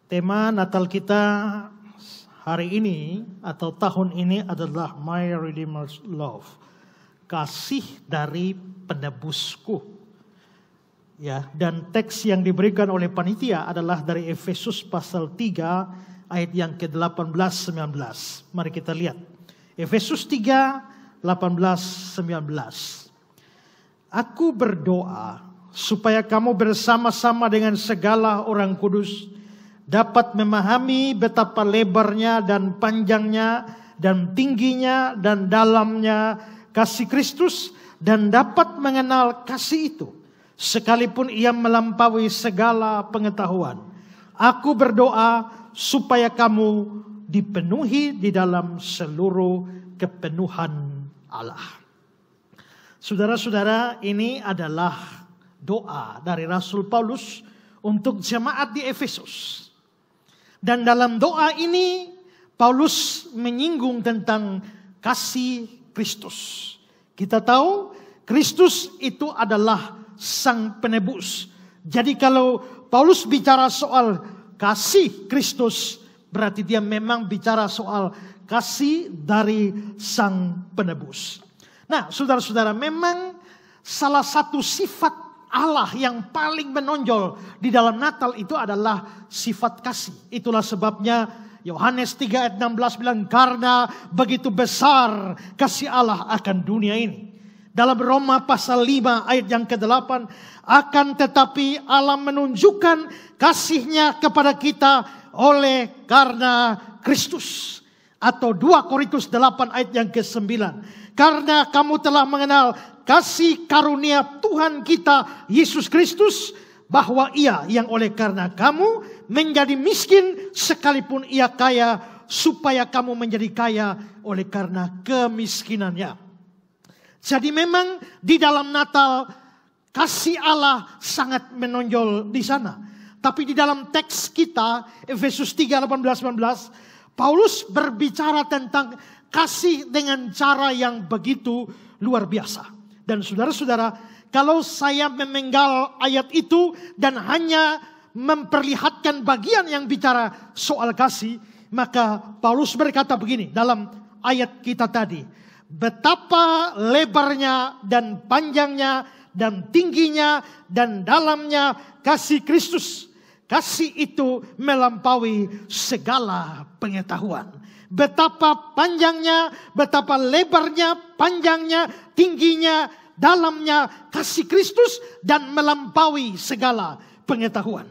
Tema Natal kita hari ini atau tahun ini adalah My Redeemer's Love. Kasih dari penebusku. Ya, dan teks yang diberikan oleh panitia adalah dari Efesus pasal 3 ayat yang ke-18-19. Mari kita lihat. Efesus 3, 18-19. Aku berdoa supaya kamu bersama-sama dengan segala orang kudus dapat memahami betapa lebarnya dan panjangnya dan tingginya dan dalamnya kasih Kristus dan dapat mengenal kasih itu sekalipun ia melampaui segala pengetahuan. Aku berdoa supaya kamu dipenuhi di dalam seluruh kepenuhan Allah. Saudara-saudara, ini adalah doa dari Rasul Paulus untuk jemaat di Efesus. Dan dalam doa ini Paulus menyinggung tentang kasih Kristus. Kita tahu Kristus itu adalah sang penebus. Jadi kalau Paulus bicara soal kasih Kristus, berarti dia memang bicara soal kasih dari sang penebus. Nah, saudara-saudara, memang salah satu sifat Allah yang paling menonjol di dalam Natal itu adalah sifat kasih. Itulah sebabnya Yohanes 3 ayat 16 bilang, karena begitu besar kasih Allah akan dunia ini. Dalam Roma pasal 5 ayat yang ke-8, akan tetapi Allah menunjukkan kasihnya kepada kita oleh karena Kristus. Atau 2 Korintus 8 ayat yang ke-9. Karena kamu telah mengenal kasih karunia Tuhan kita Yesus Kristus, bahwa ia yang oleh karena kamu menjadi miskin sekalipun ia kaya, supaya kamu menjadi kaya oleh karena kemiskinannya. Jadi memang di dalam Natal kasih Allah sangat menonjol di sana. Tapi di dalam teks kita Efesus 3, 18-19, Paulus berbicara tentang kasih dengan cara yang begitu luar biasa. Dan saudara-saudara, kalau saya memenggal ayat itu dan hanya memperlihatkan bagian yang bicara soal kasih, maka Paulus berkata begini dalam ayat kita tadi. Betapa lebarnya dan panjangnya dan tingginya dan dalamnya kasih Kristus. Kasih itu melampaui segala pengetahuan. Betapa panjangnya, betapa lebarnya, panjangnya, tingginya, dalamnya kasih Kristus dan melampaui segala pengetahuan.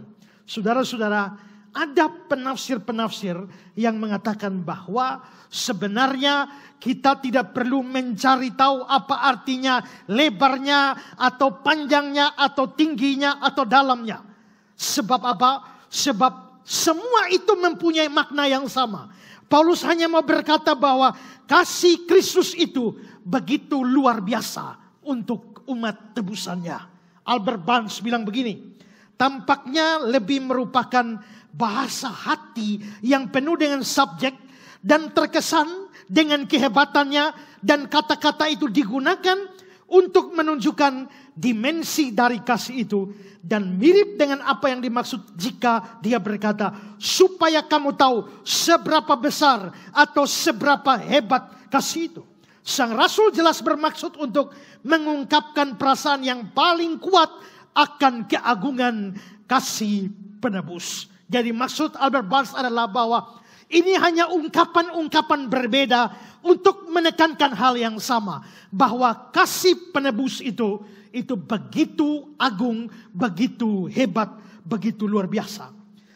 Saudara-saudara, ada penafsir-penafsir yang mengatakan bahwa sebenarnya kita tidak perlu mencari tahu apa artinya lebarnya atau panjangnya atau tingginya atau dalamnya. Sebab apa? Sebab semua itu mempunyai makna yang sama. Paulus hanya mau berkata bahwa kasih Kristus itu begitu luar biasa untuk umat tebusannya. Albert Barnes bilang begini, tampaknya lebih merupakan bahasa hati yang penuh dengan subjek dan terkesan dengan kehebatannya, dan kata-kata itu digunakan untuk menunjukkan dimensi dari kasih itu, dan mirip dengan apa yang dimaksud jika dia berkata supaya kamu tahu seberapa besar atau seberapa hebat kasih itu. Sang Rasul jelas bermaksud untuk mengungkapkan perasaan yang paling kuat akan keagungan kasih penebus. Jadi maksud Albert Barnes adalah bahwa ini hanya ungkapan-ungkapan berbeda untuk menekankan hal yang sama. Bahwa kasih penebus itu begitu agung, begitu hebat, begitu luar biasa.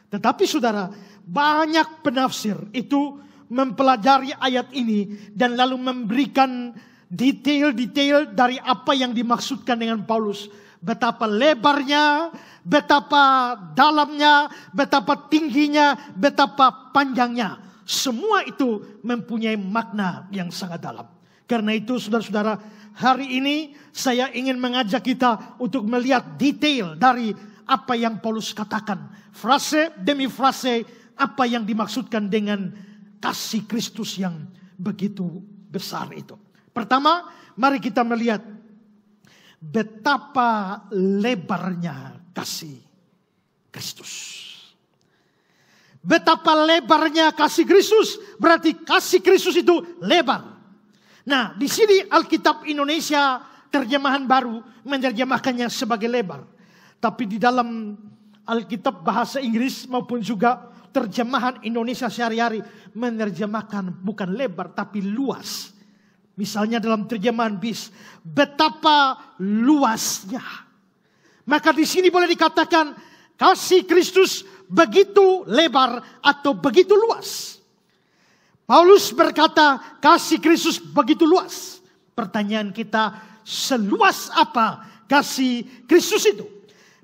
Tetapi saudara, banyak penafsir itu mempelajari ayat ini dan lalu memberikan detail-detail dari apa yang dimaksudkan dengan Paulus. Betapa lebarnya, betapa dalamnya, betapa tingginya, betapa panjangnya. Semua itu mempunyai makna yang sangat dalam. Karena itu saudara-saudara, hari ini saya ingin mengajak kita untuk melihat detail dari apa yang Paulus katakan. Frase demi frase apa yang dimaksudkan dengan kasih Kristus yang begitu besar itu. Pertama, mari kita melihat betapa lebarnya kasih Kristus. Betapa lebarnya kasih Kristus, berarti kasih Kristus itu lebar. Nah, di sini Alkitab Indonesia terjemahan baru menerjemahkannya sebagai lebar. Tapi di dalam Alkitab bahasa Inggris maupun juga terjemahan Indonesia sehari-hari menerjemahkan bukan lebar tapi luas. Misalnya dalam terjemahan BIS, betapa luasnya. Maka di sini boleh dikatakan kasih Kristus begitu lebar atau begitu luas. Paulus berkata kasih Kristus begitu luas. Pertanyaan kita, seluas apa kasih Kristus itu?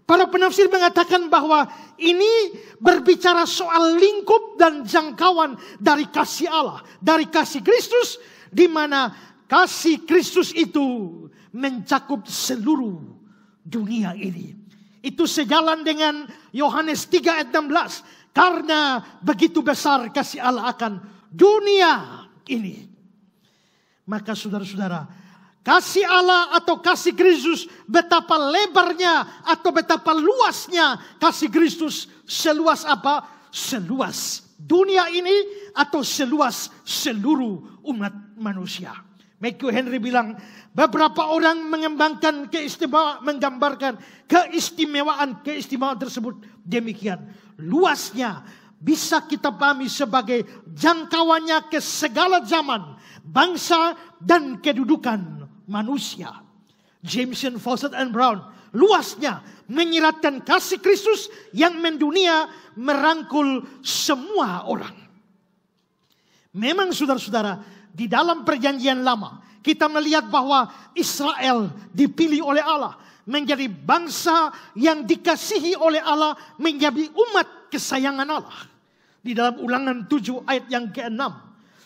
Para penafsir mengatakan bahwa ini berbicara soal lingkup dan jangkauan dari kasih Allah, dari kasih Kristus, di mana kasih Kristus itu mencakup seluruh dunia ini. Itu sejalan dengan Yohanes 3 ayat 16. Karena begitu besar kasih Allah akan dunia ini. Maka saudara-saudara, kasih Allah atau kasih Kristus betapa lebarnya atau betapa luasnya kasih Kristus. Seluas apa? Seluas dunia ini atau seluas seluruh umat manusia. Matthew Henry bilang, beberapa orang menggambarkan keistimewaan tersebut demikian. Luasnya bisa kita pahami sebagai jangkauannya ke segala zaman, bangsa dan kedudukan manusia. Jameson, Fawcett and Brown, luasnya menyiratkan kasih Kristus yang mendunia merangkul semua orang. Memang saudara-saudara, di dalam perjanjian lama kita melihat bahwa Israel dipilih oleh Allah menjadi bangsa yang dikasihi oleh Allah, menjadi umat kesayangan Allah. Di dalam Ulangan 7 ayat yang ke-6.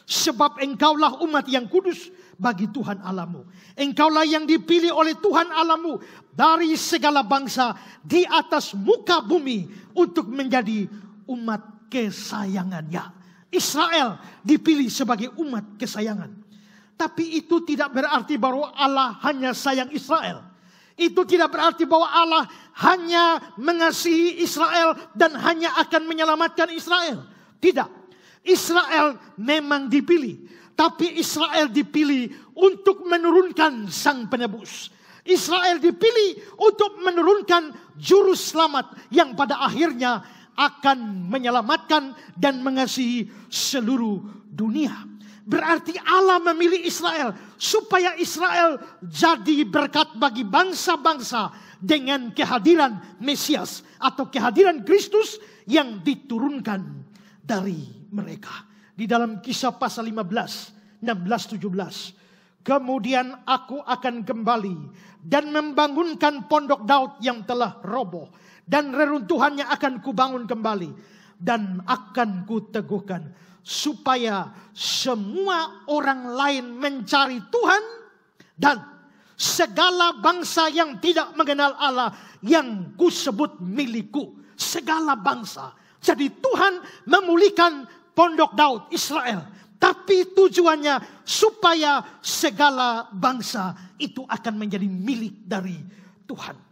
Sebab engkaulah umat yang kudus bagi Tuhan Allahmu. Engkaulah yang dipilih oleh Tuhan Allahmu dari segala bangsa di atas muka bumi untuk menjadi umat kesayangannya. Israel dipilih sebagai umat kesayangan. Tapi itu tidak berarti bahwa Allah hanya sayang Israel. Itu tidak berarti bahwa Allah hanya mengasihi Israel dan hanya akan menyelamatkan Israel. Tidak. Israel memang dipilih. Tapi Israel dipilih untuk menurunkan sang penebus. Israel dipilih untuk menurunkan juru selamat yang pada akhirnya akan menyelamatkan dan mengasihi seluruh dunia. Berarti Allah memilih Israel supaya Israel jadi berkat bagi bangsa-bangsa dengan kehadiran Mesias atau kehadiran Kristus yang diturunkan dari mereka. Di dalam Kisah pasal 15, 16, 17. Kemudian aku akan kembali dan membangunkan pondok Daud yang telah roboh. Dan reruntuhannya akan kubangun kembali. Dan akan kuteguhkan. Supaya semua orang lain mencari Tuhan. Dan segala bangsa yang tidak mengenal Allah yang kusebut milikku. Segala bangsa. Jadi Tuhan memulihkan pondok Daud Israel. Tapi tujuannya supaya segala bangsa itu akan menjadi milik dari Tuhan.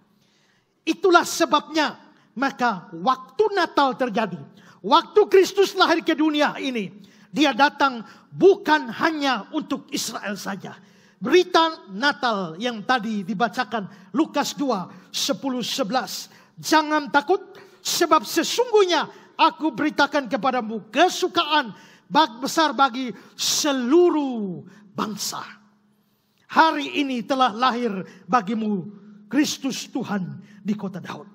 Itulah sebabnya maka waktu Natal terjadi. Waktu Kristus lahir ke dunia ini. Dia datang bukan hanya untuk Israel saja. Berita Natal yang tadi dibacakan Lukas 2, 10-11. Jangan takut sebab sesungguhnya aku beritakan kepadamu kesukaan besar bagi seluruh bangsa. Hari ini telah lahir bagimu Kristus Tuhan di kota Daud.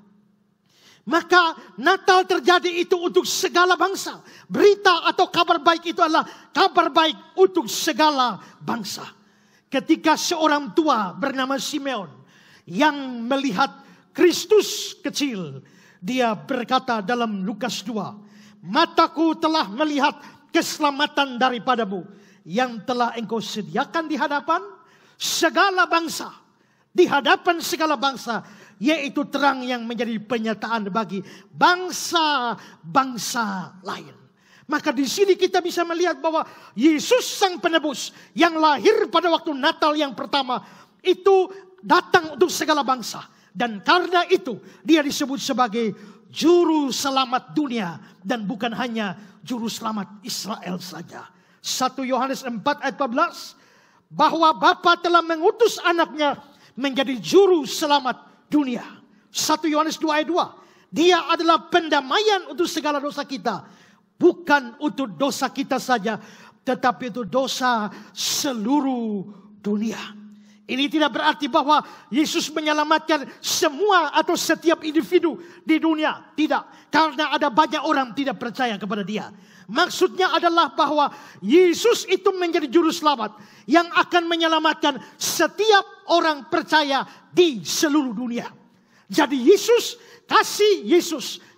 Maka Natal terjadi itu untuk segala bangsa. Berita atau kabar baik itu adalah kabar baik untuk segala bangsa. Ketika seorang tua bernama Simeon yang melihat Kristus kecil, dia berkata dalam Lukas 2, mataku telah melihat keselamatan daripadamu yang telah engkau sediakan di hadapan segala bangsa. Di hadapan segala bangsa, yaitu terang yang menjadi penyataan bagi bangsa-bangsa lain. Maka di sini kita bisa melihat bahwa Yesus sang penebus yang lahir pada waktu Natal yang pertama itu datang untuk segala bangsa. Dan karena itu dia disebut sebagai juru selamat dunia dan bukan hanya juru selamat Israel saja. 1 Yohanes 4 ayat 14, bahwa Bapa telah mengutus anaknya menjadi juru selamat dunia. 1 Yohanes 2 ayat 2, dia adalah pendamaian untuk segala dosa kita. Bukan untuk dosa kita saja, tetapi itu dosa seluruh dunia. Ini tidak berarti bahwa Yesus menyelamatkan semua atau setiap individu di dunia. Tidak, karena ada banyak orang tidak percaya kepada dia. Maksudnya adalah bahwa Yesus itu menjadi juru selamat yang akan menyelamatkan setiap orang percaya di seluruh dunia. Jadi Yesus,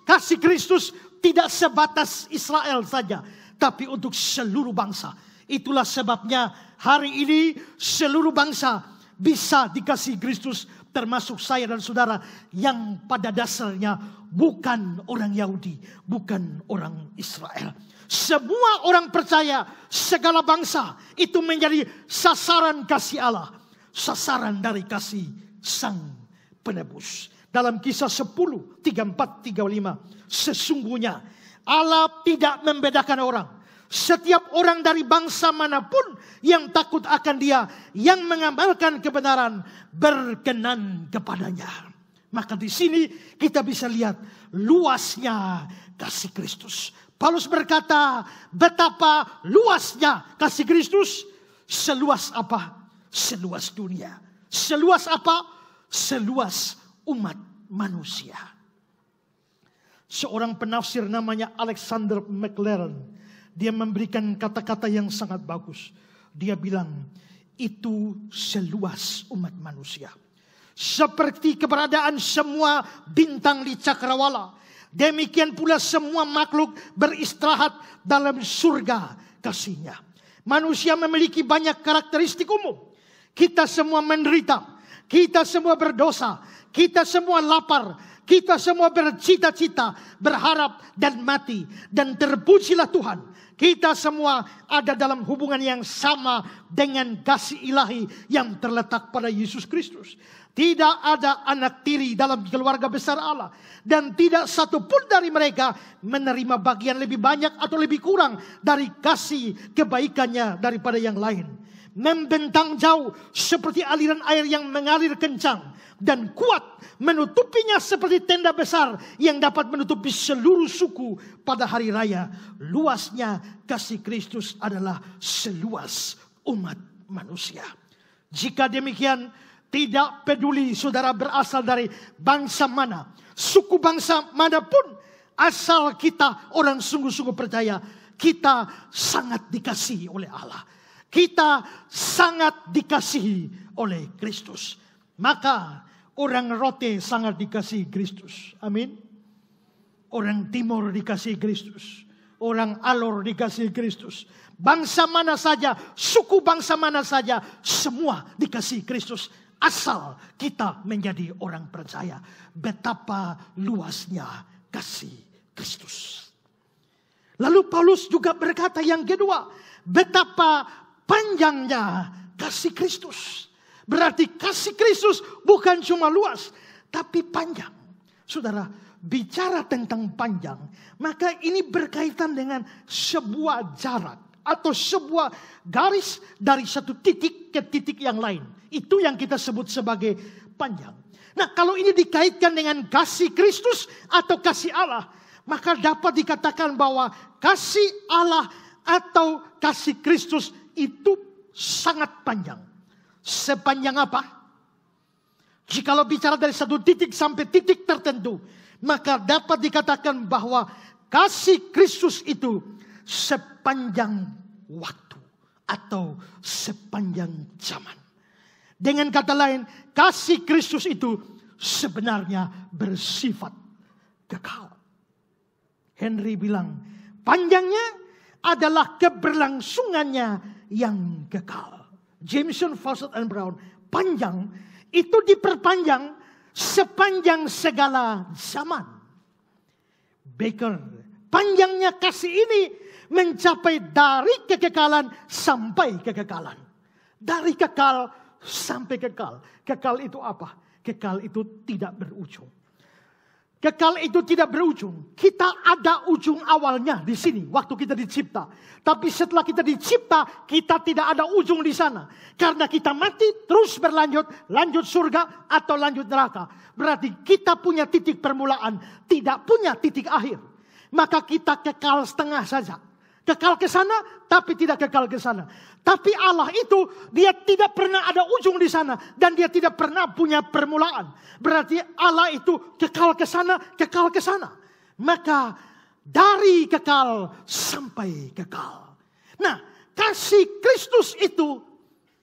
kasih Kristus tidak sebatas Israel saja, tapi untuk seluruh bangsa. Itulah sebabnya hari ini seluruh bangsa bisa dikasihi Kristus, termasuk saya dan saudara yang pada dasarnya bukan orang Yahudi, bukan orang Israel. Semua orang percaya, segala bangsa itu menjadi sasaran kasih Allah, sasaran dari kasih Sang Penebus. Dalam Kisah 10, 34, 35, sesungguhnya Allah tidak membedakan orang. Setiap orang dari bangsa manapun yang takut akan Dia, yang mengamalkan kebenaran, berkenan kepadanya. Maka di sini kita bisa lihat luasnya kasih Kristus. Paulus berkata, betapa luasnya kasih Kristus. Seluas apa? Seluas dunia. Seluas apa? Seluas umat manusia. Seorang penafsir namanya Alexander McLaren, dia memberikan kata-kata yang sangat bagus. Dia bilang, itu seluas umat manusia. Seperti keberadaan semua bintang di cakrawala, demikian pula semua makhluk beristirahat dalam surga kasih-Nya. Manusia memiliki banyak karakteristik umum. Kita semua menderita, kita semua berdosa, kita semua lapar, kita semua bercita-cita, berharap dan mati. Dan terpujilah Tuhan, kita semua ada dalam hubungan yang sama dengan kasih ilahi yang terletak pada Yesus Kristus. Tidak ada anak tiri dalam keluarga besar Allah. Dan tidak satu pun dari mereka menerima bagian lebih banyak atau lebih kurang dari kasih kebaikannya daripada yang lain. Membentang jauh seperti aliran air yang mengalir kencang dan kuat, menutupinya seperti tenda besar yang dapat menutupi seluruh suku pada hari raya. Luasnya kasih Kristus adalah seluas umat manusia. Jika demikian, tidak peduli saudara berasal dari bangsa mana, suku bangsa manapun, asal kita orang sungguh-sungguh percaya, kita sangat dikasihi oleh Allah. Kita sangat dikasihi oleh Kristus. Maka orang Rote sangat dikasihi Kristus. Amin. Orang Timur dikasihi Kristus. Orang Alor dikasihi Kristus. Bangsa mana saja, suku bangsa mana saja, semua dikasihi Kristus. Asal kita menjadi orang percaya. Betapa luasnya kasih Kristus. Lalu Paulus juga berkata yang kedua, betapa panjangnya kasih Kristus. Berarti kasih Kristus bukan cuma luas, tapi panjang. Saudara, bicara tentang panjang, maka ini berkaitan dengan sebuah jarak atau sebuah garis dari satu titik ke titik yang lain. Itu yang kita sebut sebagai panjang. Nah, kalau ini dikaitkan dengan kasih Kristus atau kasih Allah, maka dapat dikatakan bahwa kasih Allah atau kasih Kristus itu sangat panjang. Sepanjang apa? Jikalau bicara dari satu titik sampai titik tertentu, maka dapat dikatakan bahwa kasih Kristus itu sepanjang waktu atau sepanjang zaman. Dengan kata lain, kasih Kristus itu sebenarnya bersifat kekal. Henry bilang, panjangnya adalah keberlangsungannya yang kekal. Jameson, Fawcett, and Brown, panjang itu diperpanjang sepanjang segala zaman. Baker, panjangnya kasih ini mencapai dari kekekalan sampai kekekalan. Dari kekal sampai kekal. Kekal itu apa? Kekal itu tidak berujung. Kekal itu tidak berujung. Kita ada ujung awalnya di sini waktu kita dicipta. Tapi setelah kita dicipta, kita tidak ada ujung di sana. Karena kita mati terus berlanjut, lanjut surga atau lanjut neraka. Berarti kita punya titik permulaan, tidak punya titik akhir. Maka kita kekal setengah saja. Kekal ke sana, tapi tidak kekal ke sana. Tapi Allah itu, dia tidak pernah ada ujung di sana. Dan dia tidak pernah punya permulaan. Berarti Allah itu kekal ke sana, kekal ke sana. Maka dari kekal sampai kekal. Nah, kasih Kristus itu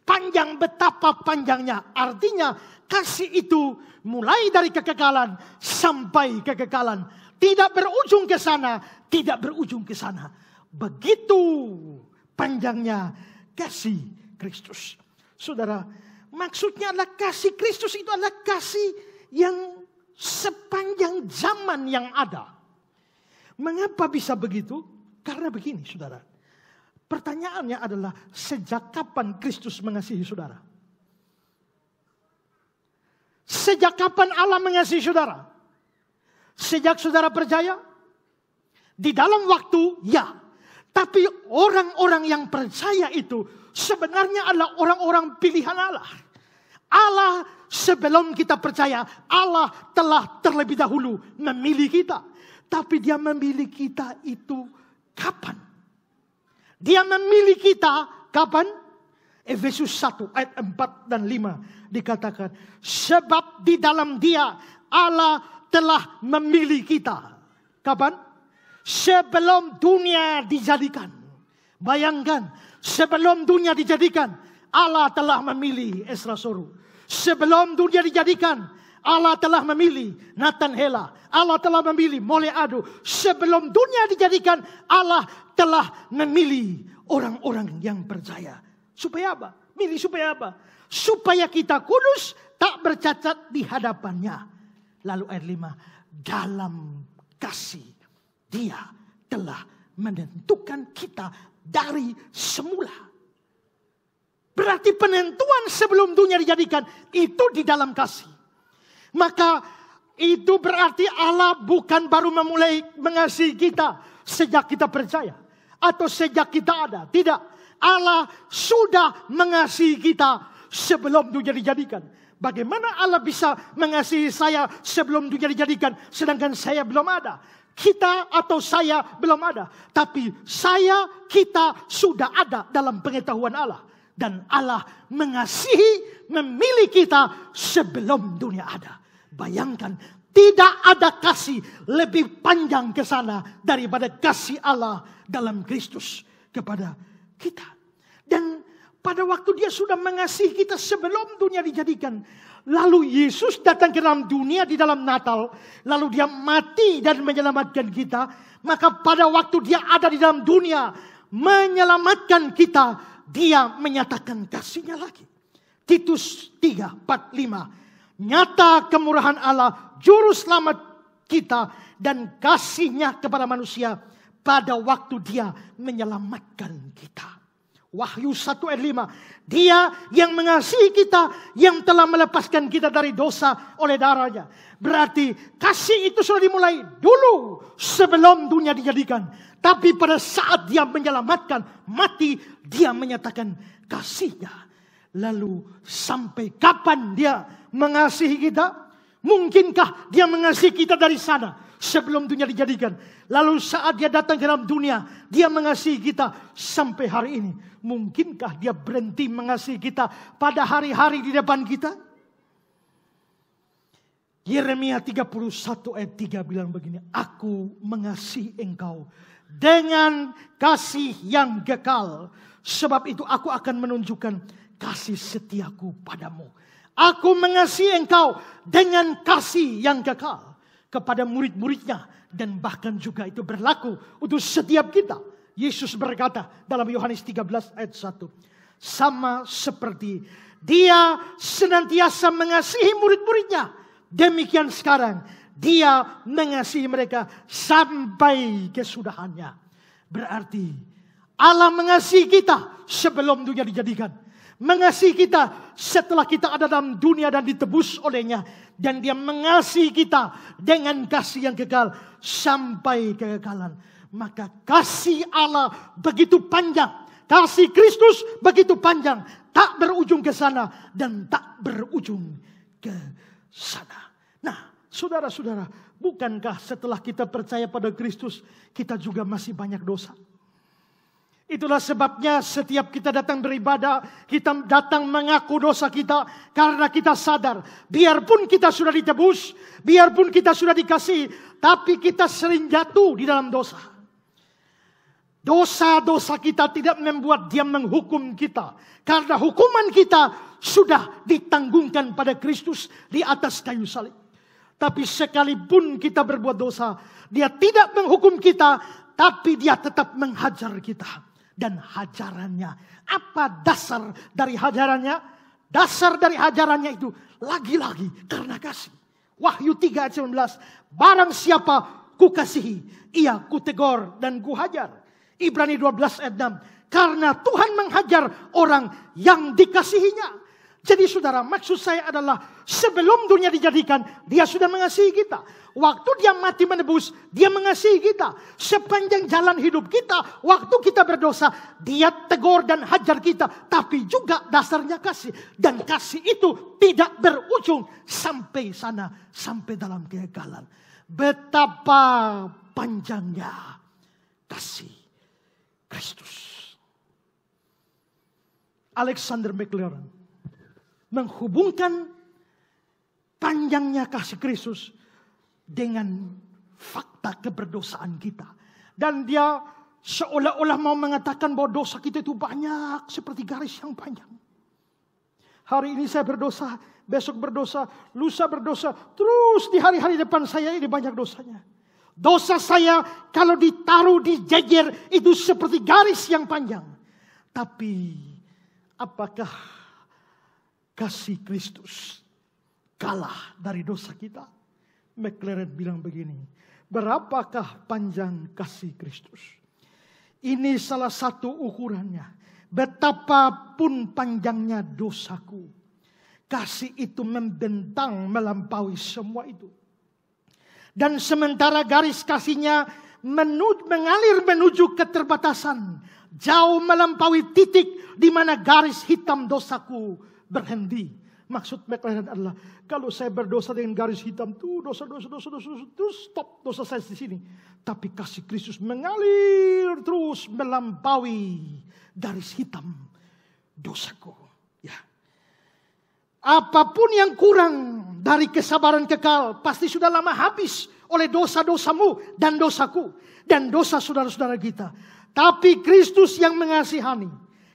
panjang, betapa panjangnya. Artinya kasih itu mulai dari kekekalan sampai kekekalan. Tidak berujung ke sana, tidak berujung ke sana. Begitu panjangnya kasih Kristus. Saudara, maksudnya adalah kasih Kristus itu adalah kasih yang sepanjang zaman yang ada. Mengapa bisa begitu? Karena begini, saudara. Pertanyaannya adalah, sejak kapan Kristus mengasihi saudara? Sejak kapan Allah mengasihi saudara? Sejak saudara percaya? Di dalam waktu, ya. Tapi orang-orang yang percaya itu sebenarnya adalah orang-orang pilihan Allah. Allah sebelum kita percaya, Allah telah terlebih dahulu memilih kita. Tapi dia memilih kita itu kapan? Dia memilih kita kapan? Efesus 1 ayat 4 dan 5 dikatakan, sebab di dalam dia Allah telah memilih kita. Kapan? Sebelum dunia dijadikan. Bayangkan, sebelum dunia dijadikan, Allah telah memilih Ezra Soru. Sebelum dunia dijadikan, Allah telah memilih Nathan Hela. Allah telah memilih Mole Ado. Sebelum dunia dijadikan, Allah telah memilih orang-orang yang percaya. Supaya apa? Milih supaya apa? Supaya kita kudus, tak bercacat di hadapannya. Lalu ayat 5, dalam kasih dia telah menentukan kita dari semula. Berarti penentuan sebelum dunia dijadikan itu di dalam kasih. Maka itu berarti Allah bukan baru memulai mengasihi kita sejak kita percaya. Atau sejak kita ada. Tidak. Allah sudah mengasihi kita sebelum dunia dijadikan. Bagaimana Allah bisa mengasihi saya sebelum dunia dijadikan sedangkan saya belum ada? Kita atau saya belum ada. Tapi saya, kita sudah ada dalam pengetahuan Allah. Dan Allah mengasihi, memilih kita sebelum dunia ada. Bayangkan, tidak ada kasih lebih panjang ke sana daripada kasih Allah dalam Kristus kepada kita. Dan pada waktu dia sudah mengasihi kita sebelum dunia dijadikan. Lalu Yesus datang ke dalam dunia di dalam Natal. Lalu dia mati dan menyelamatkan kita. Maka pada waktu dia ada di dalam dunia menyelamatkan kita, dia menyatakan kasihnya lagi. Titus 3, 4, 5. Nyata kemurahan Allah, juru selamat kita dan kasihnya kepada manusia pada waktu dia menyelamatkan kita. Wahyu 1 ayat 5. Dia yang mengasihi kita, yang telah melepaskan kita dari dosa oleh darahnya. Berarti kasih itu sudah dimulai dulu sebelum dunia dijadikan. Tapi pada saat dia menyelamatkan, mati, dia menyatakan kasihnya. Lalu sampai kapan dia mengasihi kita? Mungkinkah dia mengasihi kita dari sana sebelum dunia dijadikan? Lalu saat dia datang ke dalam dunia, dia mengasihi kita sampai hari ini. Mungkinkah dia berhenti mengasihi kita pada hari-hari di depan kita? Yeremia 31 ayat 3 bilang begini, aku mengasihi engkau dengan kasih yang kekal. Sebab itu aku akan menunjukkan kasih setiaku padamu. Aku mengasihi engkau dengan kasih yang kekal kepada murid-muridnya. Dan bahkan juga itu berlaku untuk setiap kita. Yesus berkata dalam Yohanes 13 ayat 1. Sama seperti dia senantiasa mengasihi murid-muridnya. Demikian sekarang dia mengasihi mereka sampai kesudahannya. Berarti Allah mengasihi kita sebelum dunia dijadikan. mengasihi kita setelah kita ada dalam dunia dan ditebus olehnya. Dan dia mengasihi kita dengan kasih yang kekal sampai kekekalan. Maka kasih Allah begitu panjang, kasih Kristus begitu panjang, tak berujung ke sana dan tak berujung ke sana. Nah, saudara-saudara, bukankah setelah kita percaya pada Kristus, kita juga masih banyak dosa? Itulah sebabnya setiap kita datang beribadah, kita datang mengaku dosa kita. Karena kita sadar, biarpun kita sudah ditebus, biarpun kita sudah dikasihi, tapi kita sering jatuh di dalam dosa. Dosa-dosa kita tidak membuat Dia menghukum kita. Karena hukuman kita sudah ditanggungkan pada Kristus di atas kayu salib. Tapi sekalipun kita berbuat dosa, Dia tidak menghukum kita, tapi Dia tetap menghajar kita. Dan hajarannya, apa dasar dari hajarannya? Dasar dari hajarannya itu lagi-lagi karena kasih. Wahyu 3 ayat 19, barang siapa kukasihi, ia kutegur dan kuhajar. Ibrani 12 ayat 6, karena Tuhan menghajar orang yang dikasihinya. Jadi saudara, maksud saya adalah sebelum dunia dijadikan, Dia sudah mengasihi kita. Waktu Dia mati menebus, Dia mengasihi kita. Sepanjang jalan hidup kita, waktu kita berdosa, Dia tegur dan hajar kita. Tapi juga dasarnya kasih. Dan kasih itu tidak berujung sampai sana, sampai dalam kekekalan. Betapa panjangnya kasih Kristus. Alexander McLaren menghubungkan panjangnya kasih Kristus dengan fakta keberdosaan kita. Dan dia seolah-olah mau mengatakan bahwa dosa kita itu banyak seperti garis yang panjang. Hari ini saya berdosa, besok berdosa, lusa berdosa, terus di hari-hari depan saya ini banyak dosanya. Dosa saya kalau ditaruh di jejer itu seperti garis yang panjang. Tapi apakah kasih Kristus kalah dari dosa kita? McLaren bilang begini, berapakah panjang kasih Kristus? Ini salah satu ukurannya. Betapapun panjangnya dosaku, kasih itu membentang melampaui semua itu. Dan sementara garis kasihnya mengalir menuju keterbatasan, jauh melampaui titik di mana garis hitam dosaku berhenti. Maksud McLaren adalah kalau saya berdosa dengan garis hitam tuh dosa stop dosa saya di sini. Tapi kasih Kristus mengalir terus melampaui garis hitam dosaku. Ya. Apapun yang kurang dari kesabaran kekal pasti sudah lama habis oleh dosa-dosamu dan dosaku dan dosa saudara-saudara kita. Tapi Kristus yang mengasihani,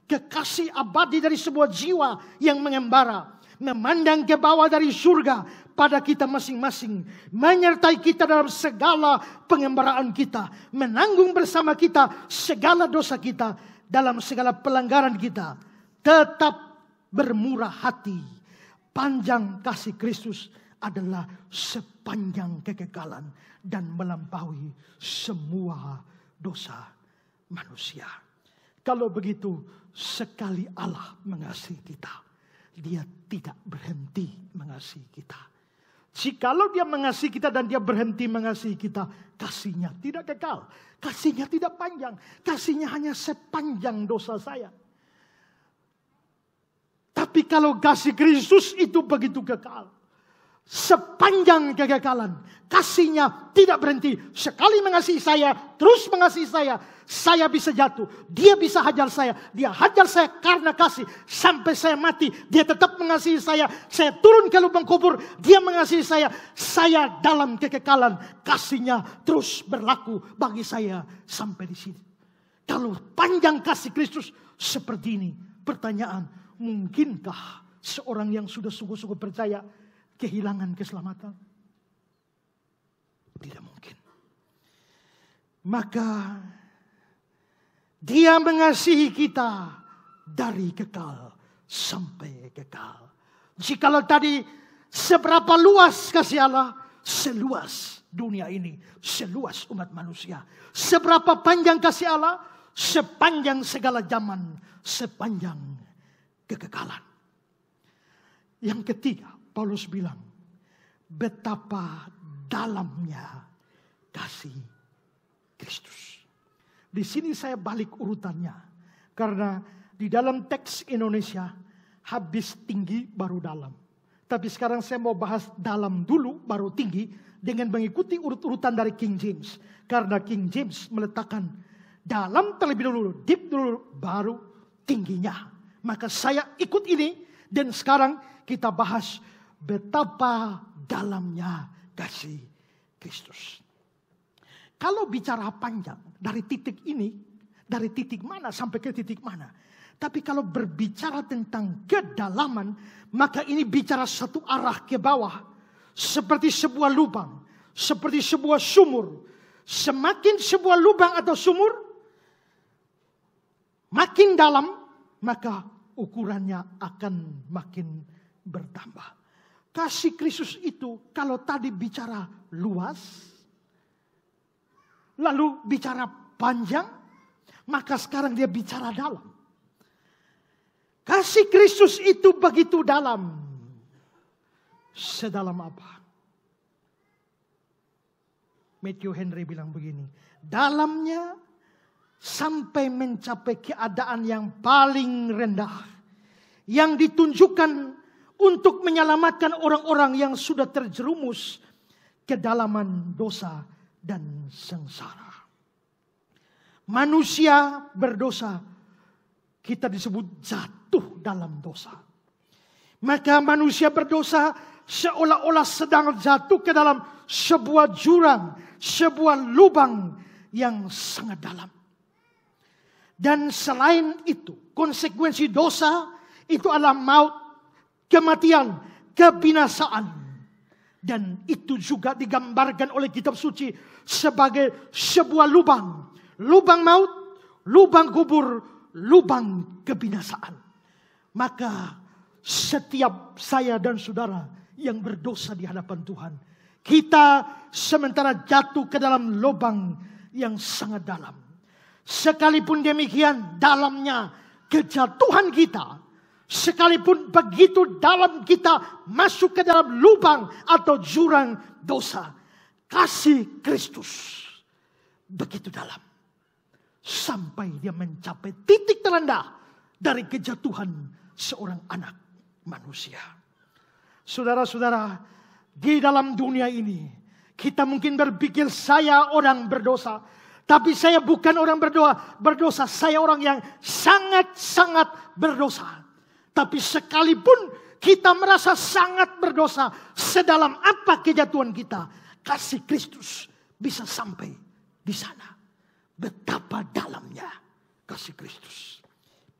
kekasih abadi dari sebuah jiwa yang mengembara, memandang ke bawah dari surga pada kita masing-masing, menyertai kita dalam segala pengembaraan kita, menanggung bersama kita segala dosa kita, dalam segala pelanggaran kita, tetap bermurah hati. Panjang kasih Kristus adalah sepanjang kekekalan dan melampaui semua dosa manusia. Kalau begitu, sekali Allah mengasihi kita, Dia tidak berhenti mengasihi kita. Jikalau Dia mengasihi kita dan Dia berhenti mengasihi kita, kasih-Nya tidak kekal, kasih-Nya tidak panjang, kasih-Nya hanya sepanjang dosa saya. Tapi kalau kasih Kristus itu begitu kekal, sepanjang kekekalan, kasih-Nya tidak berhenti. Sekali mengasihi saya, terus mengasihi saya bisa jatuh, Dia bisa hajar saya, Dia hajar saya karena kasih. Sampai saya mati, Dia tetap mengasihi saya turun ke lubang kubur, Dia mengasihi saya dalam kekekalan, kasih-Nya terus berlaku bagi saya sampai di sini. Kalau panjang kasih Kristus seperti ini, pertanyaan, mungkinkah seorang yang sudah sungguh-sungguh percaya kehilangan keselamatan? Tidak mungkin. Maka Dia mengasihi kita dari kekal sampai kekal. Jikalau tadi seberapa luas kasih Allah, seluas dunia ini, seluas umat manusia. Seberapa panjang kasih Allah, sepanjang segala zaman, sepanjang kekekalan. Yang ketiga, Paulus bilang, betapa dalamnya kasih Kristus. Di sini saya balik urutannya. Karena di dalam teks Indonesia, habis tinggi baru dalam. Tapi sekarang saya mau bahas dalam dulu baru tinggi dengan mengikuti urut-urutan dari King James. Karena King James meletakkan dalam terlebih dulu, deep dulu, baru tingginya. Maka saya ikut ini dan sekarang kita bahas betapa dalamnya kasih Kristus. Kalau bicara panjang dari titik ini, dari titik mana sampai ke titik mana. Tapi kalau berbicara tentang kedalaman, maka ini bicara satu arah ke bawah. Seperti sebuah lubang, seperti sebuah sumur. Semakin sebuah lubang atau sumur makin dalam, maka ukurannya akan makin bertambah. Kasih Kristus itu kalau tadi bicara luas, lalu bicara panjang, maka sekarang dia bicara dalam. Kasih Kristus itu begitu dalam. Sedalam apa? Matthew Henry bilang begini, dalamnya sampai mencapai keadaan yang paling rendah, yang ditunjukkan untuk menyelamatkan orang-orang yang sudah terjerumus ke dalaman dosa dan sengsara. Manusia berdosa, kita disebut jatuh dalam dosa. Maka manusia berdosa seolah-olah sedang jatuh ke dalam sebuah jurang, sebuah lubang yang sangat dalam. Dan selain itu, konsekuensi dosa itu adalah maut, kematian, kebinasaan. Dan itu juga digambarkan oleh kitab suci sebagai sebuah lubang. Lubang maut, lubang kubur, lubang kebinasaan. Maka setiap saya dan saudara yang berdosa di hadapan Tuhan, kita sementara jatuh ke dalam lubang yang sangat dalam. Sekalipun demikian dalamnya kejatuhan kita, sekalipun begitu dalam kita masuk ke dalam lubang atau jurang dosa, kasih Kristus begitu dalam. Sampai dia mencapai titik terendah dari kejatuhan seorang anak manusia. Saudara-saudara, di dalam dunia ini kita mungkin berpikir saya orang berdosa. Tapi saya bukan orang berdosa. Saya orang yang sangat-sangat berdosa. Tapi sekalipun kita merasa sangat berdosa, sedalam apa kejatuhan kita, kasih Kristus bisa sampai di sana. Betapa dalamnya kasih Kristus.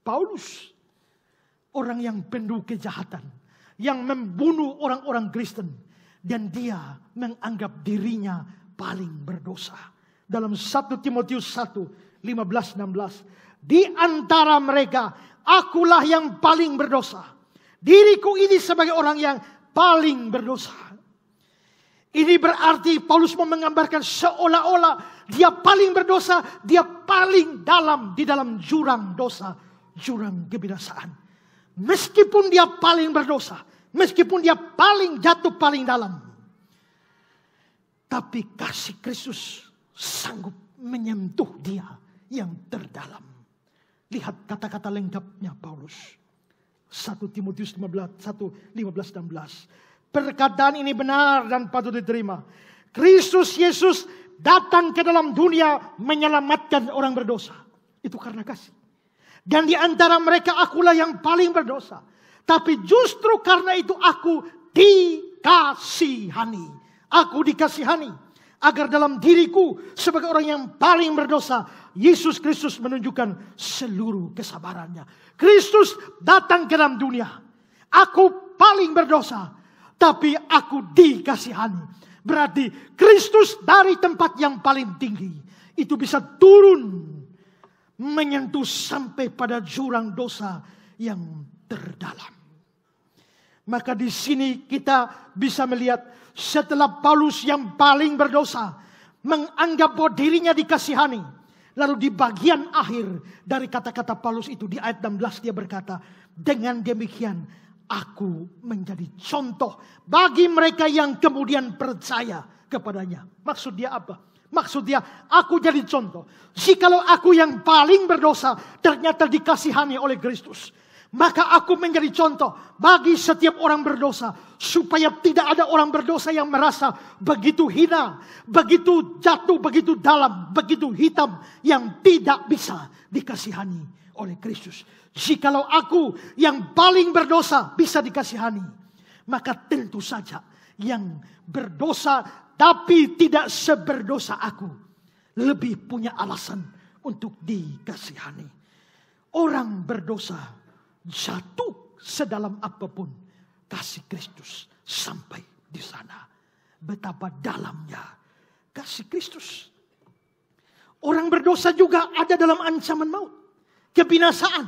Paulus, orang yang penuh kejahatan, yang membunuh orang-orang Kristen, dan dia menganggap dirinya paling berdosa. Dalam 1 Timotius 1, 15-16. Di antara mereka, akulah yang paling berdosa. Diriku ini sebagai orang yang paling berdosa. Ini berarti Paulus mau menggambarkan seolah-olah dia paling berdosa, dia paling dalam di dalam jurang dosa, jurang kebinasaan. Meskipun dia paling berdosa, meskipun dia paling jatuh paling dalam, tapi kasih Kristus sanggup menyentuh dia yang terdalam. Lihat kata-kata lengkapnya Paulus. 1 Timotius 1:15-16. Perkataan ini benar dan patut diterima. Kristus Yesus datang ke dalam dunia menyelamatkan orang berdosa. Itu karena kasih. Dan di antara mereka akulah yang paling berdosa. Tapi justru karena itu aku dikasihani. Aku dikasihani. Agar dalam diriku sebagai orang yang paling berdosa, Yesus Kristus menunjukkan seluruh kesabarannya. Kristus datang ke dalam dunia. Aku paling berdosa, tapi aku dikasihani. Berarti Kristus dari tempat yang paling tinggi itu bisa turun menyentuh sampai pada jurang dosa yang terdalam. Maka di sini kita bisa melihat setelah Paulus yang paling berdosa menganggap bahwa dirinya dikasihani Lalu di bagian akhir dari kata-kata Paulus itu di ayat 16 dia berkata, dengan demikian aku menjadi contoh bagi mereka yang kemudian percaya kepadanya. Maksud dia apa? Maksud dia, aku jadi contoh. Jikalau aku yang paling berdosa ternyata dikasihani oleh Kristus, maka aku menjadi contoh bagi setiap orang berdosa. Supaya tidak ada orang berdosa yang merasa begitu hina, begitu jatuh, begitu dalam, begitu hitam, yang tidak bisa dikasihani oleh Kristus. Jikalau aku yang paling berdosa bisa dikasihani, maka tentu saja yang berdosa tapi tidak seberdosa aku lebih punya alasan untuk dikasihani. Orang berdosa jatuh sedalam apapun, kasih Kristus sampai di sana. Betapa dalamnya kasih Kristus. Orang berdosa juga ada dalam ancaman maut, kebinasaan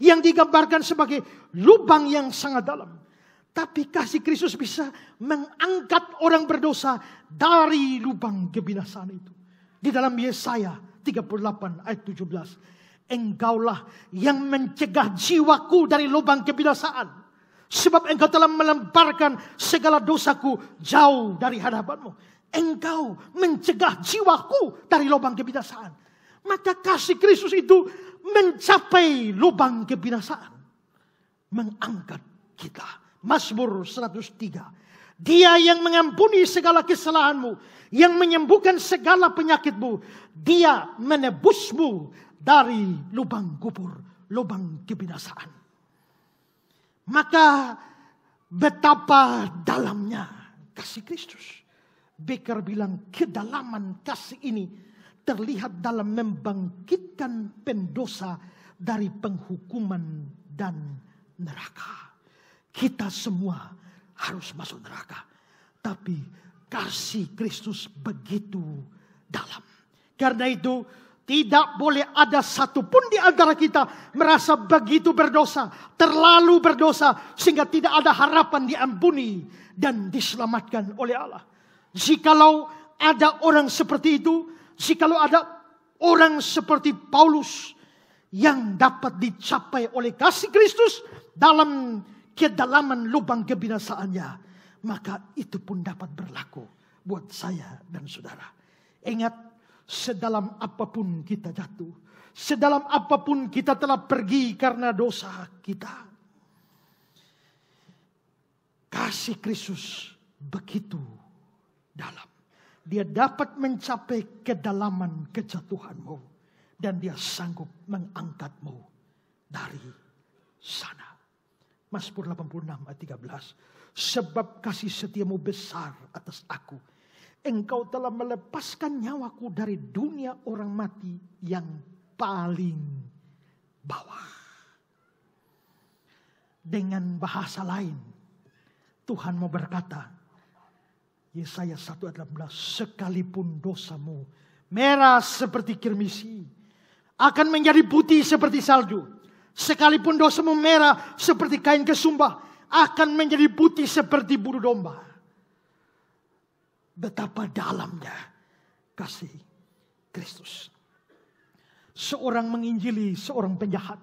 yang digambarkan sebagai lubang yang sangat dalam. Tapi kasih Kristus bisa mengangkat orang berdosa dari lubang kebinasaan itu. Di dalam Yesaya 38 ayat 17. Engkaulah yang mencegah jiwaku dari lubang kebinasaan. Sebab engkau telah melemparkan segala dosaku jauh dari hadapanmu. Engkau mencegah jiwaku dari lubang kebinasaan. Maka kasih Kristus itu mencapai lubang kebinasaan. Mengangkat kita. Mazmur 103. Dia yang mengampuni segala kesalahanmu. Yang menyembuhkan segala penyakitmu. Dia menebusmu dari lubang kubur. Lubang kebinasaan. Maka betapa dalamnya kasih Kristus. Becker bilang kedalaman kasih ini terlihat dalam membangkitkan pendosa dari penghukuman dan neraka. Kita semua harus masuk neraka. Tapi kasih Kristus begitu dalam. Karena itu tidak boleh ada satupun di antara kita merasa begitu berdosa, terlalu berdosa, sehingga tidak ada harapan diampuni dan diselamatkan oleh Allah. Jikalau ada orang seperti itu, jikalau ada orang seperti Paulus yang dapat dicapai oleh kasih Kristus dalam kedalaman lubang kebinasaannya, maka itu pun dapat berlaku buat saya dan saudara. Ingat, sedalam apapun kita jatuh, sedalam apapun kita telah pergi karena dosa kita, kasih Kristus begitu dalam. Dia dapat mencapai kedalaman kejatuhanmu dan dia sanggup mengangkatmu dari sana. Mazmur 86 ayat 13. Sebab kasih setiamu besar atas aku. Engkau telah melepaskan nyawaku dari dunia orang mati yang paling bawah. Dengan bahasa lain, Tuhan mau berkata, Yesaya 1 ayat 18, sekalipun dosamu merah seperti kirmisi, akan menjadi putih seperti salju. Sekalipun dosamu merah seperti kain kesumbah, akan menjadi putih seperti bulu domba. Betapa dalamnya kasih Kristus. Seorang menginjili seorang penjahat.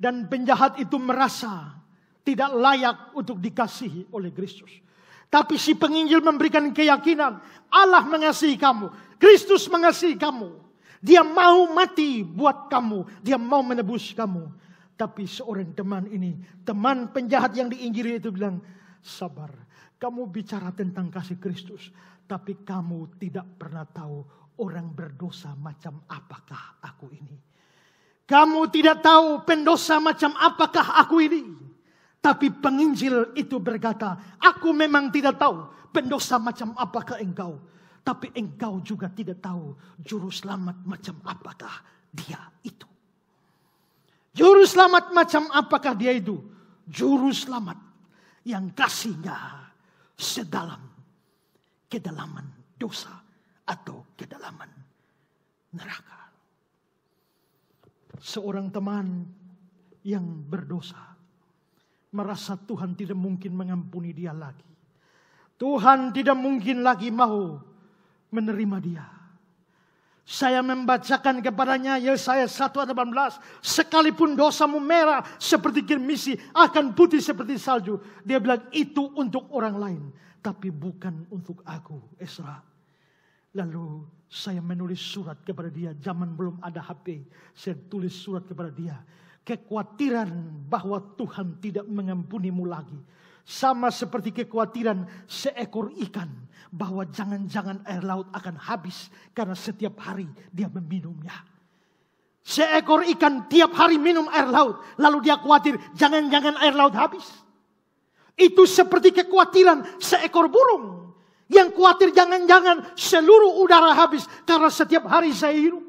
Dan penjahat itu merasa tidak layak untuk dikasihi oleh Kristus. Tapi si penginjil memberikan keyakinan, Allah mengasihi kamu. Kristus mengasihi kamu. Dia mau mati buat kamu. Dia mau menebus kamu. Tapi seorang teman ini, teman penjahat yang diinjili itu bilang, sabar. Kamu bicara tentang kasih Kristus, tapi kamu tidak pernah tahu orang berdosa macam apakah aku ini. Kamu tidak tahu pendosa macam apakah aku ini. Tapi penginjil itu berkata, aku memang tidak tahu pendosa macam apakah engkau. Tapi engkau juga tidak tahu juru selamat macam apakah dia itu. Juru selamat macam apakah dia itu? Juru selamat yang kasihnya sedalam kedalaman dosa atau kedalaman neraka. Seorang teman yang berdosa merasa Tuhan tidak mungkin mengampuni dia lagi. Tuhan tidak mungkin lagi mau menerima dia. Saya membacakan kepadanya Yesaya 1:18. Sekalipun dosamu merah seperti kirmisi, akan putih seperti salju. Dia bilang itu untuk orang lain, tapi bukan untuk aku, Ezra. Lalu saya menulis surat kepada dia. Zaman belum ada HP. Saya tulis surat kepada dia. Kekhawatiran bahwa Tuhan tidak mengampunimu lagi, sama seperti kekhawatiran seekor ikan bahwa jangan-jangan air laut akan habis karena setiap hari dia meminumnya. Seekor ikan tiap hari minum air laut, lalu dia khawatir jangan-jangan air laut habis. Itu seperti kekhawatiran seekor burung yang khawatir jangan-jangan seluruh udara habis karena setiap hari saya hidup.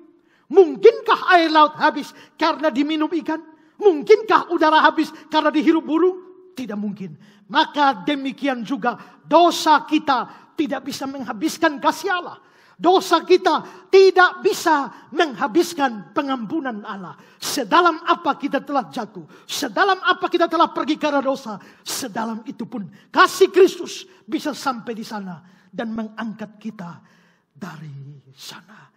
Mungkinkah air laut habis karena diminum ikan? Mungkinkah udara habis karena dihirup burung? Tidak mungkin. Maka demikian juga dosa kita tidak bisa menghabiskan kasih Allah. Dosa kita tidak bisa menghabiskan pengampunan Allah. Sedalam apa kita telah jatuh, sedalam apa kita telah pergi karena dosa, sedalam itu pun kasih Kristus bisa sampai di sana dan mengangkat kita dari sana.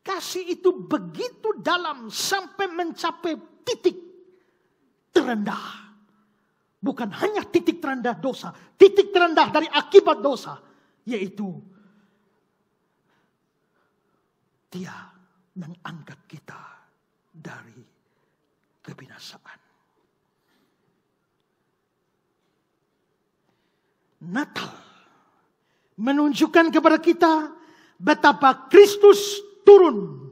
Kasih itu begitu dalam sampai mencapai titik terendah. Bukan hanya titik terendah dosa, titik terendah dari akibat dosa, yaitu Dia mengangkat kita dari kebinasaan. Natal menunjukkan kepada kita betapa Kristus turun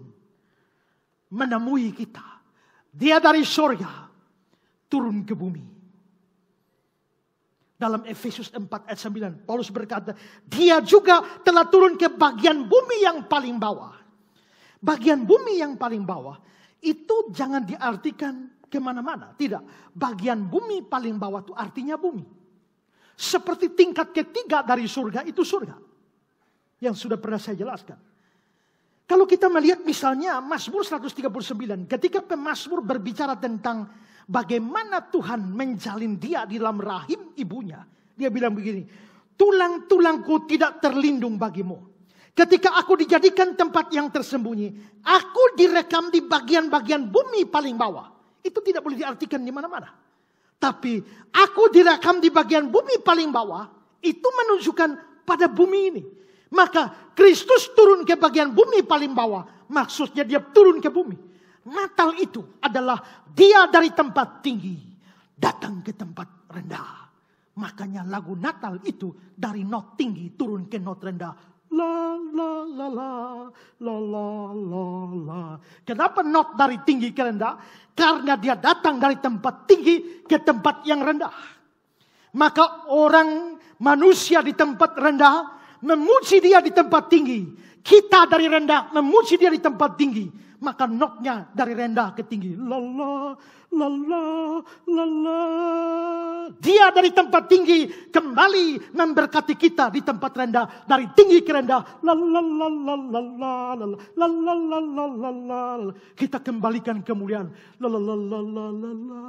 menemui kita. Dia dari surga turun ke bumi. Dalam Efesus 4 ayat 9, Paulus berkata, dia juga telah turun ke bagian bumi yang paling bawah. Bagian bumi yang paling bawah, itu jangan diartikan kemana-mana. Tidak, bagian bumi paling bawah itu artinya bumi. Seperti tingkat ketiga dari surga, itu surga. Yang sudah pernah saya jelaskan. Kalau kita melihat misalnya Mazmur 139, ketika pemazmur berbicara tentang bagaimana Tuhan menjalin dia di dalam rahim ibunya. Dia bilang begini, tulang-tulangku tidak terlindung bagimu. Ketika aku dijadikan tempat yang tersembunyi, aku direkam di bagian-bagian bumi paling bawah. Itu tidak boleh diartikan di mana-mana. Tapi aku direkam di bagian bumi paling bawah, itu menunjukkan pada bumi ini. Maka Kristus turun ke bagian bumi paling bawah, maksudnya dia turun ke bumi. Natal itu adalah dia dari tempat tinggi datang ke tempat rendah. Makanya lagu Natal itu dari not tinggi turun ke not rendah. La la la la la la la la. Kenapa not dari tinggi ke rendah? Karena dia datang dari tempat tinggi ke tempat yang rendah. Maka orang manusia di tempat rendah memuji dia di tempat tinggi. Kita dari rendah memuji dia di tempat tinggi. Maka notnya dari rendah ke tinggi. La la la la la la. Dia dari tempat tinggi kembali memberkati kita di tempat rendah. Dari tinggi ke rendah. La la la la la la la la la la la la la. Kita kembalikan kemuliaan. La la la la la la la.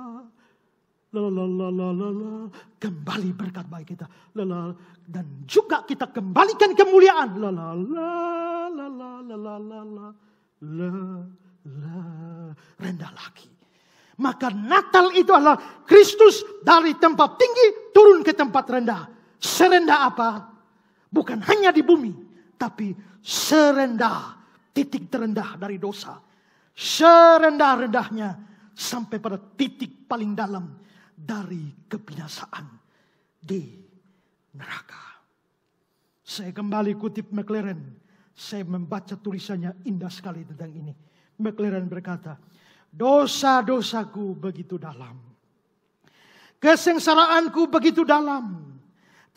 La la la la la la. Kembali berkat baik kita. La la. Dan juga kita kembalikan kemuliaan. La la la la la la la la la. Rendah lagi. Maka Natal itu adalah Kristus dari tempat tinggi turun ke tempat rendah. Serendah apa? Bukan hanya di bumi, tapi serendah titik terendah dari dosa. Serendah-rendahnya sampai pada titik paling dalam dari kebinasaan di neraka. Saya kembali kutip McLaren. Saya membaca tulisannya indah sekali tentang ini. McLaren berkata, dosa-dosaku begitu dalam. Kesengsaraanku begitu dalam.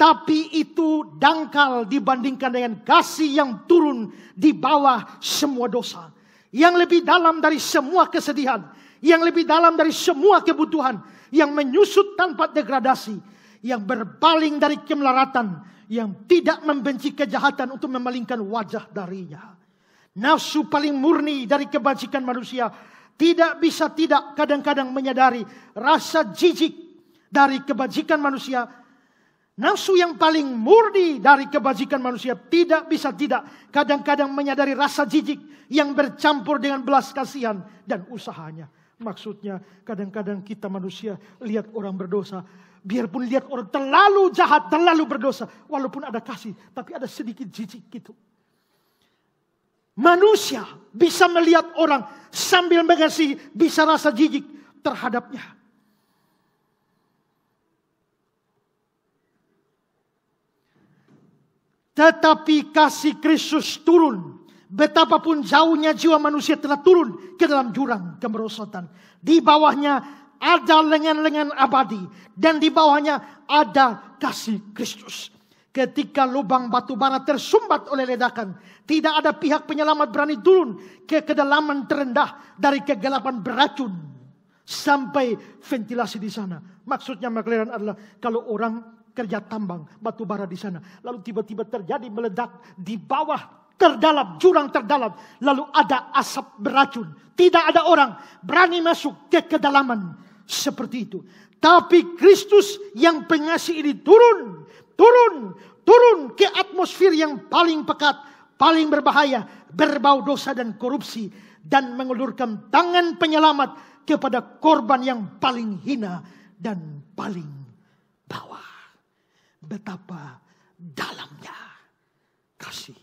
Tapi itu dangkal dibandingkan dengan kasih yang turun di bawah semua dosa. Yang lebih dalam dari semua kesedihan. Yang lebih dalam dari semua kebutuhan. Yang menyusut tanpa degradasi. Yang berpaling dari kemelaratan. Yang tidak membenci kejahatan untuk memalingkan wajah darinya. Nafsu paling murni dari kebajikan manusia tidak bisa tidak kadang-kadang menyadari rasa jijik dari kebajikan manusia Nafsu yang paling murni dari kebajikan manusia tidak bisa tidak kadang-kadang menyadari rasa jijik yang bercampur dengan belas kasihan dan usahanya. Maksudnya kadang-kadang kita manusia lihat orang berdosa, biarpun lihat orang terlalu jahat, terlalu berdosa, walaupun ada kasih, tapi ada sedikit jijik gitu. Manusia bisa melihat orang sambil mengasihi, bisa rasa jijik terhadapnya. Tetapi kasih Kristus turun. Betapapun jauhnya jiwa manusia telah turun ke dalam jurang kemerosotan. Di bawahnya ada lengan-lengan abadi. Dan di bawahnya ada kasih Kristus. Ketika lubang batu bara tersumbat oleh ledakan, tidak ada pihak penyelamat berani turun ke kedalaman terendah dari kegelapan beracun sampai ventilasi di sana. Maksudnya McLaren adalah kalau orang kerja tambang batu bara di sana, lalu tiba-tiba terjadi meledak di bawah terdalam, jurang terdalam, lalu ada asap beracun. Tidak ada orang berani masuk ke kedalaman seperti itu. Tapi Kristus yang pengasih ini turun ke atmosfer yang paling pekat, paling berbahaya, berbau dosa dan korupsi, dan mengulurkan tangan penyelamat kepada korban yang paling hina dan paling bawah. Betapa dalamnya kasih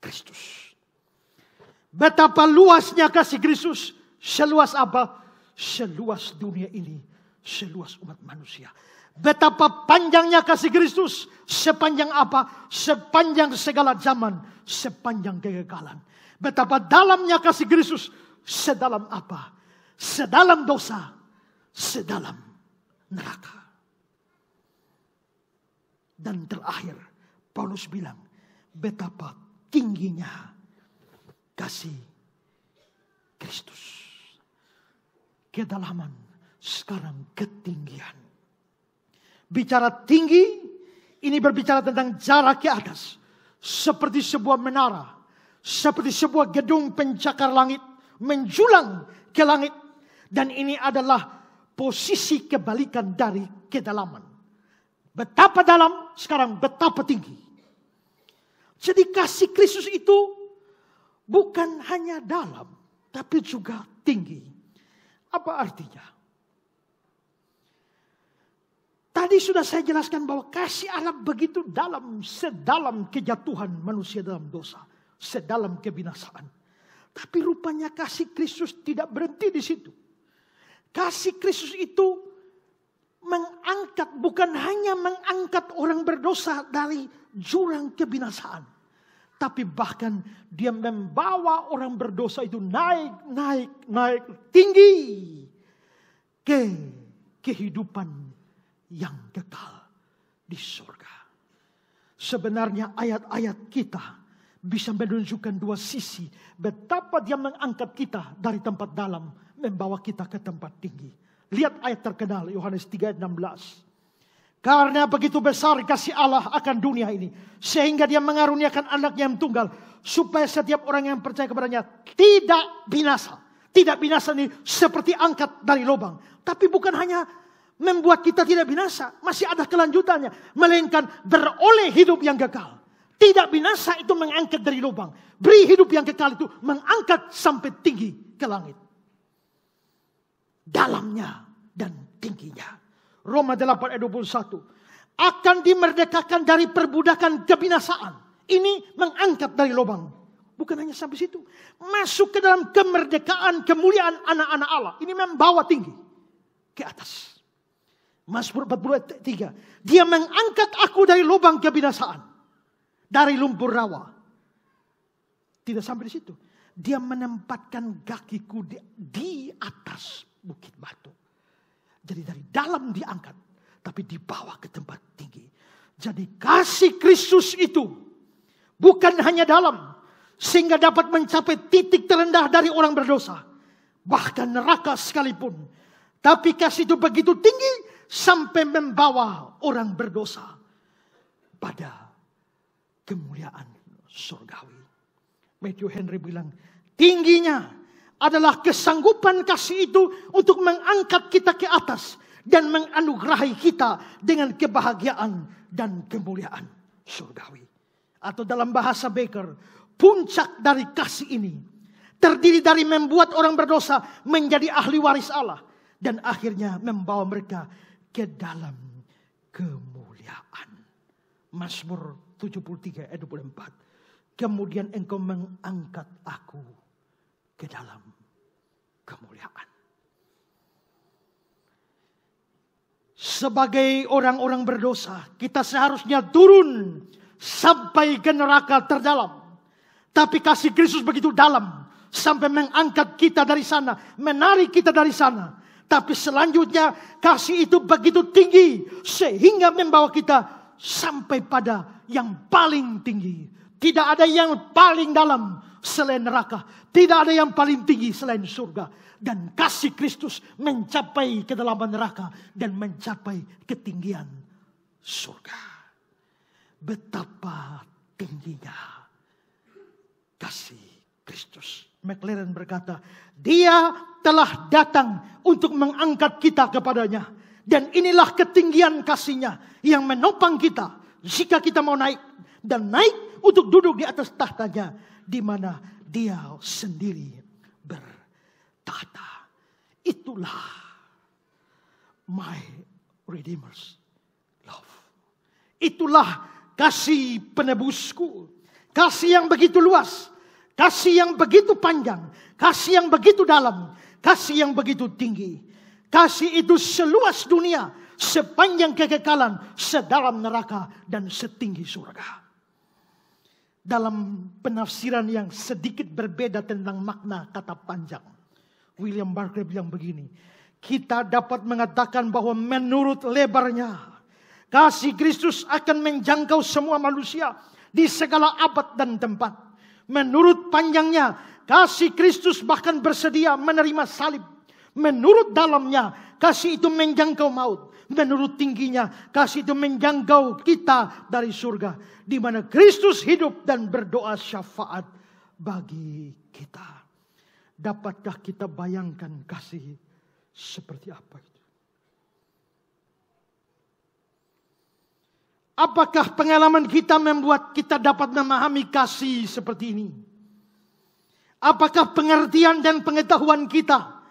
Kristus. Betapa luasnya kasih Kristus. Seluas apa? Seluas dunia ini. Seluas umat manusia. Betapa panjangnya kasih Kristus. Sepanjang apa? Sepanjang segala zaman. Sepanjang kegagalan. Betapa dalamnya kasih Kristus. Sedalam apa? Sedalam dosa. Sedalam neraka. Dan terakhir, Paulus bilang, betapa tingginya kasih Kristus. Kedalaman, sekarang ketinggian. Bicara tinggi, ini berbicara tentang jarak ke atas. Seperti sebuah menara, seperti sebuah gedung pencakar langit, menjulang ke langit. Dan ini adalah posisi kebalikan dari kedalaman. Betapa dalam, sekarang betapa tinggi. Jadi kasih Kristus itu bukan hanya dalam, tapi juga tinggi. Apa artinya? Tadi sudah saya jelaskan bahwa kasih Allah begitu dalam, sedalam kejatuhan manusia dalam dosa, sedalam kebinasaan. Tapi rupanya kasih Kristus tidak berhenti di situ. Kasih Kristus itu mengangkat, bukan hanya mengangkat orang berdosa dari jurang kebinasaan, tapi bahkan dia membawa orang berdosa itu naik tinggi ke kehidupan yang kekal di surga. Sebenarnya ayat-ayat kita bisa menunjukkan dua sisi, betapa dia mengangkat kita dari tempat dalam, membawa kita ke tempat tinggi. Lihat ayat terkenal Yohanes 3:16. Karena begitu besar kasih Allah akan dunia ini, sehingga dia mengaruniakan anaknya yang tunggal, supaya setiap orang yang percaya kepadanya tidak binasa. Tidak binasa ini seperti angkat dari lubang. Tapi bukan hanya membuat kita tidak binasa, masih ada kelanjutannya. Melainkan beroleh hidup yang kekal. Tidak binasa itu mengangkat dari lubang. Beri hidup yang kekal itu mengangkat sampai tinggi ke langit. Dalamnya dan tingginya. Roma 8:21. Akan dimerdekakan dari perbudakan kebinasaan. Ini mengangkat dari lubang. Bukan hanya sampai situ. Masuk ke dalam kemerdekaan, kemuliaan anak-anak Allah. Ini membawa tinggi ke atas. Mazmur 43. Dia mengangkat aku dari lubang kebinasaan. Dari lumpur rawa. Tidak sampai di situ. Dia menempatkan kakiku di atas bukit batu. Jadi dari dalam diangkat, tapi dibawa ke tempat tinggi. Jadi kasih Kristus itu bukan hanya dalam, sehingga dapat mencapai titik terendah dari orang berdosa, bahkan neraka sekalipun. Tapi kasih itu begitu tinggi sampai membawa orang berdosa pada kemuliaan surgawi. Matthew Henry bilang, tingginya adalah kesanggupan kasih itu untuk mengangkat kita ke atas dan menganugerahi kita dengan kebahagiaan dan kemuliaan surgawi. Atau dalam bahasa Baker, puncak dari kasih ini terdiri dari membuat orang berdosa menjadi ahli waris Allah. Dan akhirnya membawa mereka ke dalam kemuliaan. Mazmur 73 ayat 24. Kemudian engkau mengangkat aku ke dalam kemuliaan. Sebagai orang-orang berdosa, kita seharusnya turun sampai ke neraka terdalam. Tapi kasih Kristus begitu dalam, sampai mengangkat kita dari sana, menarik kita dari sana. Tapi selanjutnya kasih itu begitu tinggi, sehingga membawa kita sampai pada yang paling tinggi. Tidak ada yang paling dalam selain neraka. Tidak ada yang paling tinggi selain surga. Dan kasih Kristus mencapai kedalaman neraka dan mencapai ketinggian surga. Betapa tingginya kasih Kristus. McLaren berkata, Dia telah datang untuk mengangkat kita kepadanya. Dan inilah ketinggian kasih-Nya yang menopang kita jika kita mau naik. Dan naik untuk duduk di atas tahtanya, di mana Dia sendiri bertahta. Itulah my Redeemer's love. Itulah kasih penebusku. Kasih yang begitu luas. Kasih yang begitu panjang. Kasih yang begitu dalam. Kasih yang begitu tinggi. Kasih itu seluas dunia, sepanjang kekekalan, sedalam neraka, dan setinggi surga. Dalam penafsiran yang sedikit berbeda tentang makna kata panjang, William Barclay bilang begini, kita dapat mengatakan bahwa menurut lebarnya, kasih Kristus akan menjangkau semua manusia di segala abad dan tempat. Menurut panjangnya, kasih Kristus bahkan bersedia menerima salib. Menurut dalamnya, kasih itu menjangkau maut. Menurut tingginya, kasih itu menjangkau kita dari surga, di mana Kristus hidup dan berdoa syafaat bagi kita. Dapatkah kita bayangkan kasih seperti apa itu? Apakah pengalaman kita membuat kita dapat memahami kasih seperti ini? Apakah pengertian dan pengetahuan kita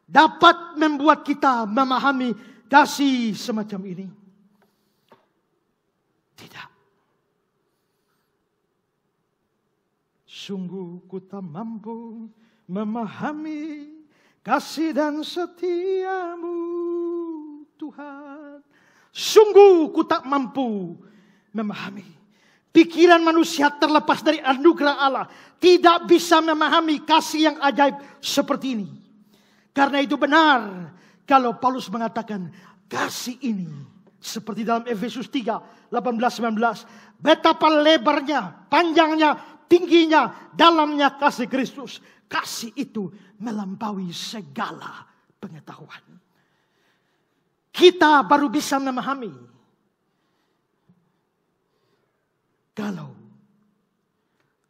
dapat membuat kita memahami kasih semacam ini? Tidak. Sungguh ku tak mampu memahami kasih dan setiamu, Tuhan. Sungguh ku tak mampu memahami. Pikiran manusia terlepas dari anugerah Allah tidak bisa memahami kasih yang ajaib seperti ini. Karena itu benar kalau Paulus mengatakan kasih ini seperti dalam Efesus 3, 18-19. Betapa lebarnya, panjangnya, tingginya, dalamnya kasih Kristus. Kasih itu melampaui segala pengetahuan. Kita baru bisa memahami kalau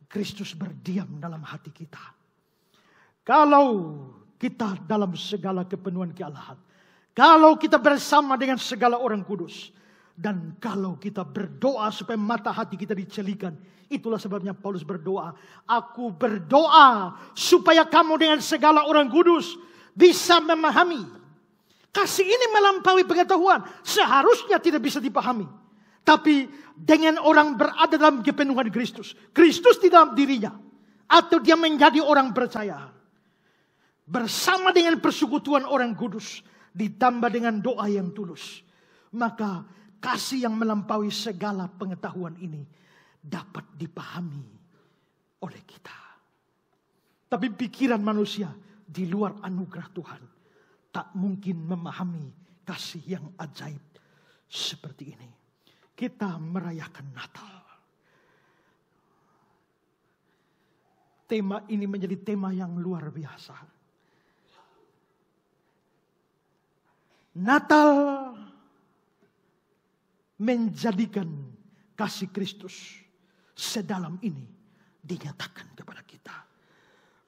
Kristus berdiam dalam hati kita. Kalau kita dalam segala kepenuhan kealahan. Kalau kita bersama dengan segala orang kudus. Dan kalau kita berdoa supaya mata hati kita dicelikan. Itulah sebabnya Paulus berdoa. Aku berdoa supaya kamu dengan segala orang kudus bisa memahami. Kasih ini melampaui pengetahuan. Seharusnya tidak bisa dipahami. Tapi dengan orang berada dalam kepenuhan Kristus. Kristus di dalam dirinya. Atau dia menjadi orang percaya. Bersama dengan persekutuan orang kudus. Ditambah dengan doa yang tulus. Maka kasih yang melampaui segala pengetahuan ini dapat dipahami oleh kita. Tapi pikiran manusia di luar anugerah Tuhan tak mungkin memahami kasih yang ajaib seperti ini. Kita merayakan Natal. Tema ini menjadi tema yang luar biasa. Natal menjadikan kasih Kristus sedalam ini dinyatakan kepada kita.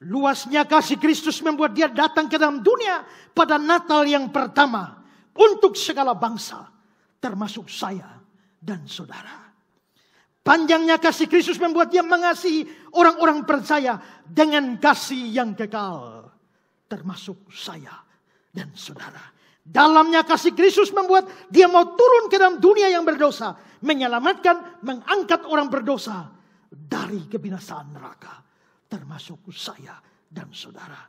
Luasnya kasih Kristus membuat dia datang ke dalam dunia pada Natal yang pertama untuk segala bangsa, termasuk saya dan saudara. Panjangnya kasih Kristus membuat dia mengasihi orang-orang percaya dengan kasih yang kekal, termasuk saya dan saudara. Dalamnya kasih Kristus membuat dia mau turun ke dalam dunia yang berdosa, menyelamatkan, mengangkat orang berdosa dari kebinasaan neraka, termasuk saya dan saudara.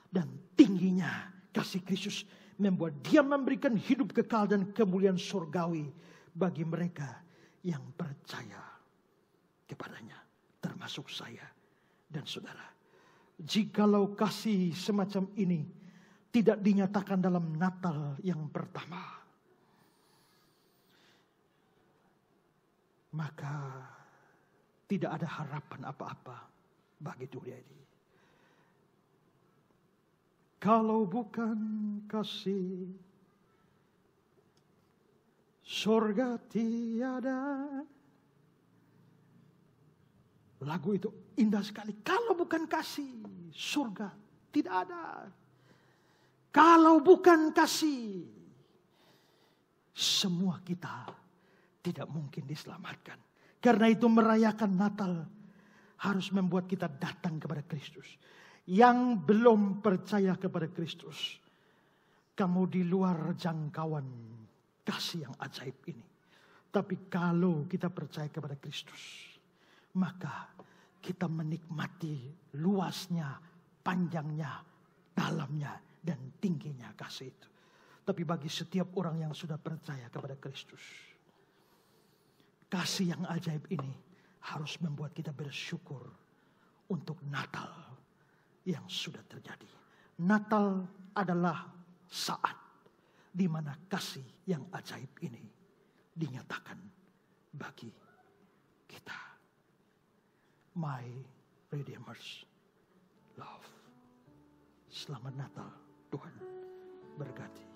Dan tingginya kasih Kristus membuat dia memberikan hidup kekal dan kemuliaan surgawi bagi mereka yang percaya kepadanya, termasuk saya dan saudara. Jikalau kasih semacam ini tidak dinyatakan dalam Natal yang pertama, maka tidak ada harapan apa-apa bagi dunia ini. Kalau bukan kasih, surga tiada. Lagu itu indah sekali. Kalau bukan kasih, surga tidak ada. Kalau bukan kasih, semua kita tidak mungkin diselamatkan. Karena itu merayakan Natal harus membuat kita datang kepada Kristus. Yang belum percaya kepada Kristus, kamu di luar jangkauan kasih yang ajaib ini. Tapi kalau kita percaya kepada Kristus, maka kita menikmati luasnya, panjangnya, dalamnya, dan tingginya kasih itu. Tapi bagi setiap orang yang sudah percaya kepada Kristus, kasih yang ajaib ini harus membuat kita bersyukur untuk Natal yang sudah terjadi. Natal adalah saat di mana kasih yang ajaib ini dinyatakan bagi kita. My Redeemer's love. Selamat Natal, Tuhan berkati.